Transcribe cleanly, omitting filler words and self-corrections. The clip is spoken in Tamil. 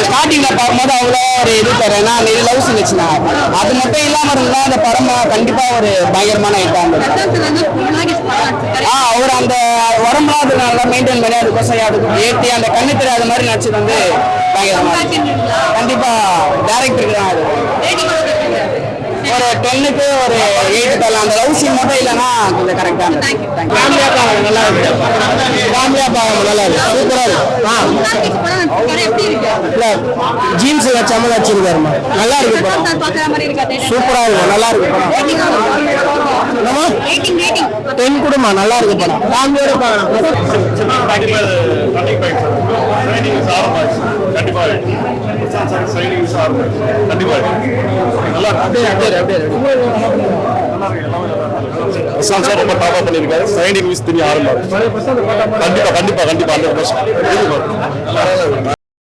ஸ்டார்டிங்ல பார்க்கும்போது அவ்வளோ ஒரு இது தரேன் நிறைய லவ்ஸ் இருந்துச்சுன்னா அது மட்டும் இல்லாம இருந்தா அந்த படம் கண்டிப்பா ஒரு பயங்கரமான ஐட்டம். அவர் அந்த உடம்புலாம் அது நல்லா மெயின்டைன் பண்ணி அதுக்கோசம் அதுக்கு ஏற்றி அந்த கண்ணு தெரியாத மாதிரி நடிச்சது வந்து பயங்கரமா கண்டிப்பா டேரக்டருக்கு தான் அது. ஒரு 10க்கு ஒரு 8 தரலாம். அந்த லவ் சீன் மட்டும் இல்லைன்னா கொஞ்சம் கரெக்டாக இருந்தது. ஃபேமிலியா பாருங்க, நல்லா இருக்கு. ஃபேமிலியா பாருங்க, நல்லா இருக்கு. சூப்பரா இருக்கு. இல்ல ஜீன்ஸ் வச்சாம வச்சிருக்காருமா, நல்லா இருக்கு. சூப்பரா இருக்கு, நல்லா இருக்கு. 10 கொடுமா, நல்லா இருக்கு படம். ஃபேமிலியோட பாருங்க. ரொம்ப டாப்பா பண்ணிருக்காரு. சைனிங் மிஸ் திரும்பி ஆரம்பம். கண்டிப்பா 100%.